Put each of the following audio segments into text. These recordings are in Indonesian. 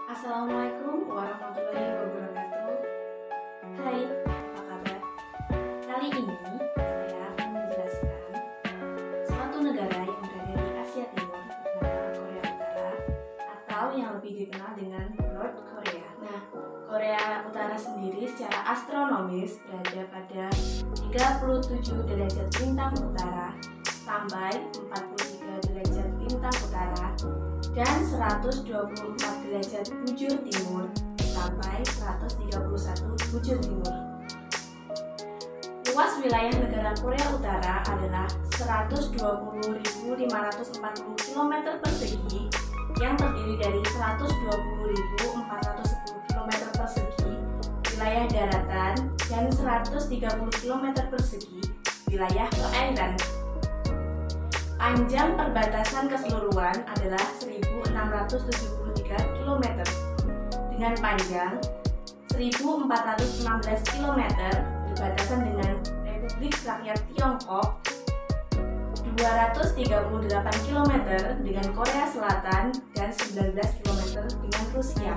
Assalamualaikum warahmatullahi wabarakatuh. Hai, apa kabar? Kali ini saya akan menjelaskan suatu negara yang berada di Asia Timur bernama Korea Utara atau yang lebih dikenal dengan North Korea. Nah, Korea Utara sendiri secara astronomis berada pada 37 derajat lintang utara sampai 43 derajat lintang utara dan 124 derajat bujur timur sampai 131 bujur timur. Luas wilayah negara Korea Utara adalah 120.540 km persegi yang terdiri dari 120.410 km persegi wilayah daratan dan 130 km persegi wilayah perairan. Panjang perbatasan keseluruhan adalah 1.673 km dengan panjang 1.416 km berbatasan dengan Republik Rakyat Tiongkok, 238 km dengan Korea Selatan dan 19 km dengan Rusia.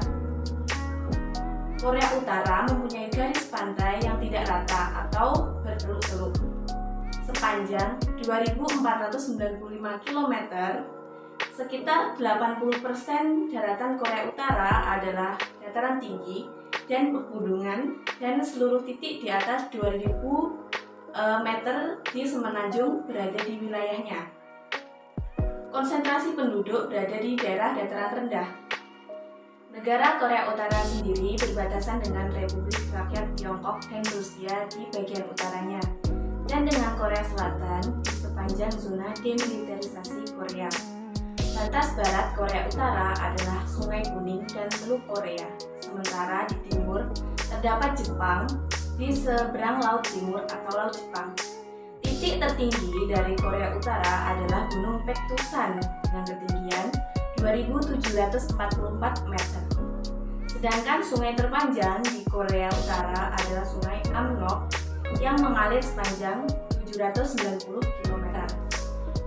Korea Utara mempunyai garis pantai yang tidak rata atau berteluk-teluk sepanjang 2.495 km. Sekitar 80% daratan Korea Utara adalah dataran tinggi dan pegunungan, dan seluruh titik di atas 2.000 meter di semenanjung berada di wilayahnya. Konsentrasi penduduk berada di daerah dataran rendah. Negara Korea Utara sendiri berbatasan dengan Republik Rakyat Tiongkok dan Rusia di bagian utaranya, dan dengan Korea Selatan di sepanjang zona demilitarisasi Korea. Batas barat Korea Utara adalah Sungai Kuning dan Teluk Korea, sementara di timur terdapat Jepang di seberang Laut Timur atau Laut Jepang. Titik tertinggi dari Korea Utara adalah Gunung Pektusan dengan ketinggian 2.744 meter. Sedangkan sungai terpanjang di Korea Utara adalah Sungai Amnok yang mengalir sepanjang 790 km.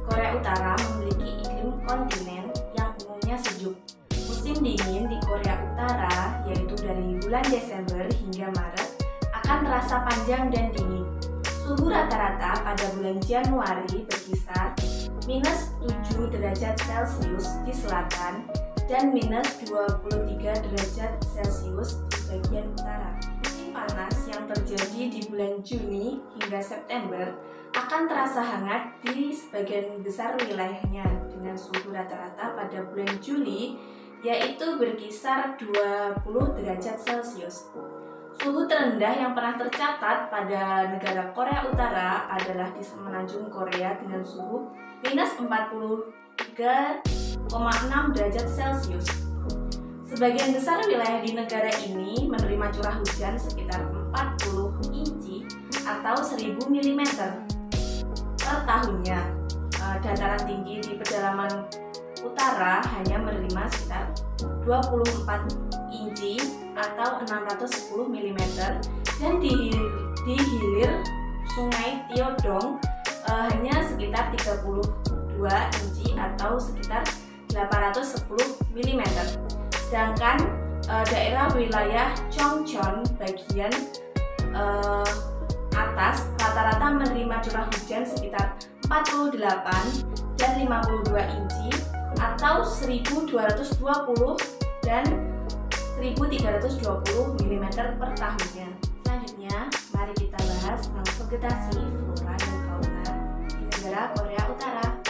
Korea Utara memiliki iklim kontinen yang umumnya sejuk. Musim dingin di Korea Utara, yaitu dari bulan Desember hingga Maret, akan terasa panjang dan dingin. Suhu rata-rata pada bulan Januari berkisar minus 7 derajat Celcius di selatan dan minus 23 derajat Celcius di bagian utara. Musim panas yang terjadi di bulan Juni hingga September akan terasa hangat di sebagian besar wilayahnya, dengan suhu rata-rata pada bulan Juli yaitu berkisar 20 derajat Celcius. Suhu terendah yang pernah tercatat pada negara Korea Utara adalah di semenanjung Korea dengan suhu minus 43,6 derajat Celcius. Sebagian besar wilayah di negara ini menerima curah hujan sekitar 40 inci atau 1000 mm per tahunnya. Dataran tinggi di pedalaman utara hanya menerima sekitar 24 inci atau 610 mm, dan di hilir Sungai Tiodong hanya sekitar 32 inci atau sekitar 810 mm. Sedangkan daerah wilayah Chongcheon bagian atas rata-rata menerima curah hujan sekitar 48 dan 52 inci atau 1220 dan 1320 mm per tahunnya. Selanjutnya, mari kita bahas tentang vegetasi, flora, dan fauna di negara Korea Utara.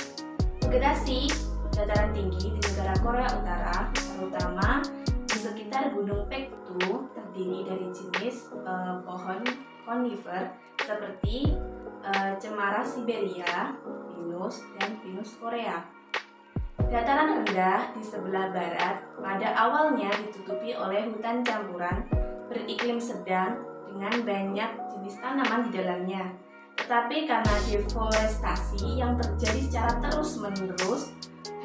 Vegetasi dataran tinggi di negara Korea Utara, terutama di sekitar Gunung Pektu, terdiri dari jenis pohon konifer seperti cemara Siberia, pinus, dan pinus Korea. Dataran rendah di sebelah barat pada awalnya ditutupi oleh hutan campuran beriklim sedang dengan banyak jenis tanaman di dalamnya. Tetapi karena deforestasi yang terjadi secara terus-menerus,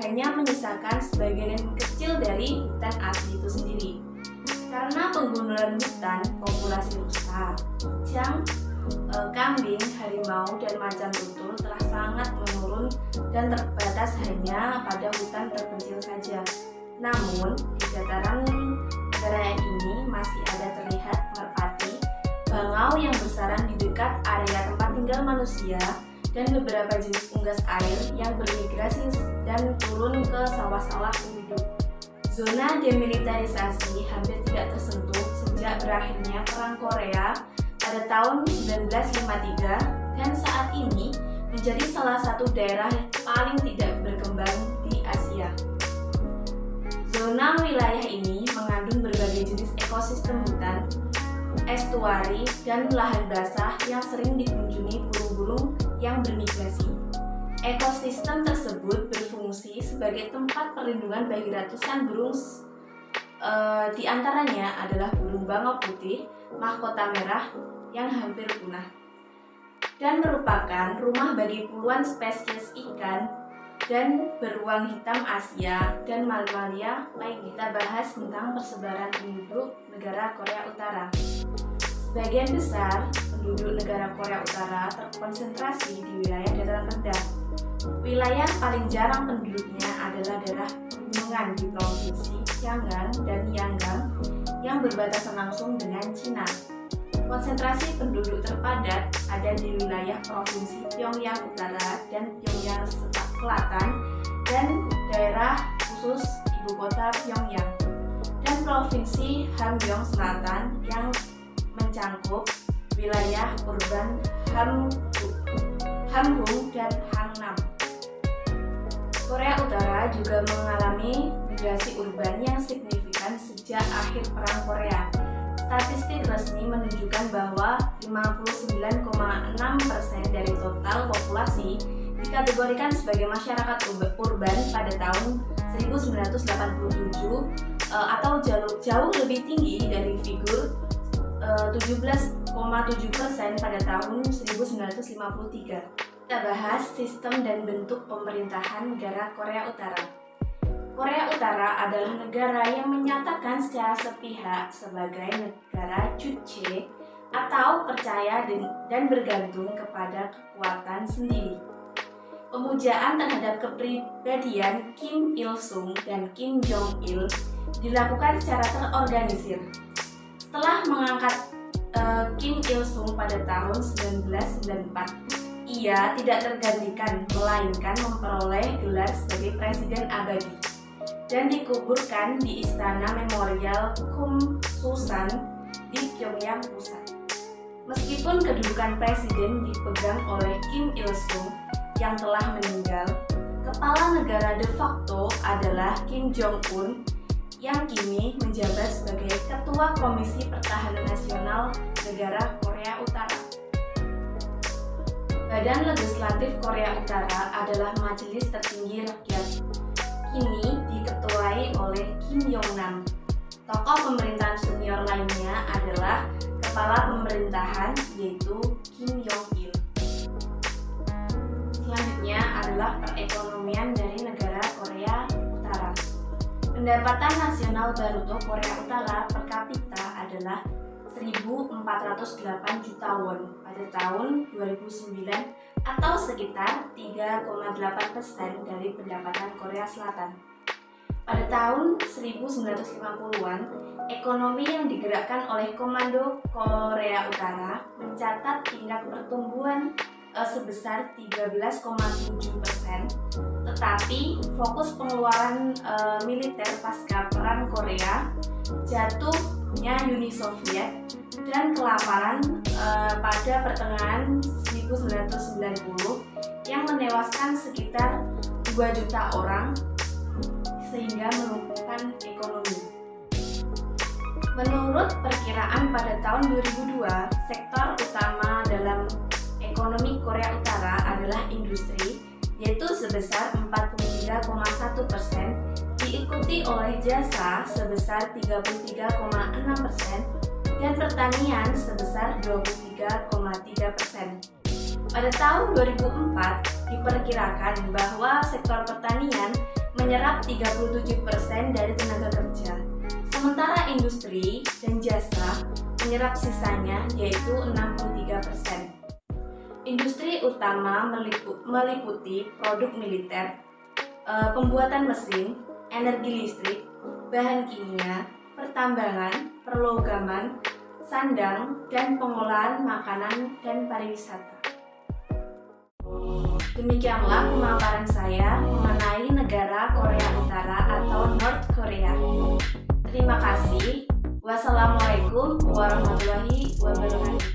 hanya menyisakan sebagian kecil dari hutan asli itu sendiri. Karena penggundulan hutan, populasi rusa, kucing, kambing, harimau, dan macan tutul telah sangat menurun dan terbatas hanya pada hutan terpencil saja. Namun, di dataran masih ada terlihat merpati, bangau yang bersarang di dekat area tempat tinggal manusia, dan beberapa jenis unggas air yang bermigrasi dan turun ke sawah-sawah penduduk. Zona demilitarisasi hampir tidak tersentuh sejak berakhirnya Perang Korea pada tahun 1953 dan saat ini menjadi salah satu daerah yang paling tidak berkembang di Asia. Zona wilayah ini mengandung berbagai jenis ekosistem hutan, estuari, dan lahan basah yang sering dikunjungi burung-burung yang bermigrasi. Ekosistem tersebut berfungsi sebagai tempat perlindungan bagi ratusan burung, di antaranya adalah burung bangau putih, mahkota merah yang hampir punah, dan merupakan rumah bagi puluhan spesies ikan dan beruang hitam Asia dan mamalia lain. Kita bahas tentang persebaran penduduk negara Korea Utara. Sebagian besar penduduk negara Korea Utara terkonsentrasi di wilayah dataran rendah. Wilayah paling jarang penduduknya adalah daerah pegunungan di provinsi Changgang dan Yanggang yang berbatasan langsung dengan Cina. Konsentrasi penduduk terpadat ada di wilayah provinsi Pyongyang Utara dan Pyongyang Selatan dan daerah khusus ibu kota Pyongyang, dan provinsi Hamgyong Selatan yang mencangkup wilayah urban Hamhung dan Hangnam. Korea Utara juga mengalami migrasi urban yang signifikan sejak akhir Perang Korea. Statistik resmi menunjukkan bahwa 59,6% dari total populasi dikategorikan sebagai masyarakat urban pada tahun 1987 atau jauh lebih tinggi dari figur 17,7% pada tahun 1953. Kita bahas sistem dan bentuk pemerintahan negara Korea Utara. Korea Utara adalah negara yang menyatakan secara sepihak sebagai negara juche atau percaya dan bergantung kepada kekuatan sendiri. Pemujaan terhadap kepribadian Kim Il-sung dan Kim Jong-il dilakukan secara terorganisir. Setelah mengangkat Kim Il-sung pada tahun 1994, ia tidak tergantikan, melainkan memperoleh gelar sebagai Presiden Abadi dan dikuburkan di Istana Memorial Kumsusan di Pyongyang Pusat. Meskipun kedudukan presiden dipegang oleh Kim Il-sung yang telah meninggal, kepala negara de facto adalah Kim Jong-un yang kini menjabat sebagai Ketua Komisi Pertahanan Nasional Negara Korea Utara. Badan Legislatif Korea Utara adalah majelis tertinggi rakyat. Kini diketuai oleh Kim Yong-nam. Tokoh pemerintahan senior lainnya adalah kepala pemerintahan yaitu Kim Yong-il. Selanjutnya adalah perekonomian dari negara Korea Utara. Pendapatan nasional bruto Korea Utara per kapita adalah 1.408 juta won pada tahun 2009 atau sekitar 3,8% dari pendapatan Korea Selatan. Pada tahun 1950-an, ekonomi yang digerakkan oleh Komando Korea Utara mencatat tingkat pertumbuhan sebesar 13,7%, tetapi fokus pengeluaran militer pasca Perang Korea, jatuhnya Uni Soviet, dan kelaparan pada pertengahan 1990 yang menewaskan sekitar 2 juta orang sehingga melumpuhkan ekonomi. Menurut perkiraan pada tahun 2002, sektor utama dalam ekonomi Korea Utara adalah industri, yaitu sebesar 43,1%, diikuti oleh jasa sebesar 33,6% dan pertanian sebesar 23,3%. Pada tahun 2004, diperkirakan bahwa sektor pertanian menyerap 37% dari tenaga kerja, sementara industri dan jasa menyerap sisanya yaitu 63%. Industri utama meliputi produk militer, pembuatan mesin, energi listrik, bahan kimia, pertambangan, perlogaman, sandang, dan pengolahan makanan dan pariwisata. Demikianlah pemaparan saya mengenai negara Korea Utara atau North Korea. Terima kasih. Wassalamualaikum warahmatullahi wabarakatuh.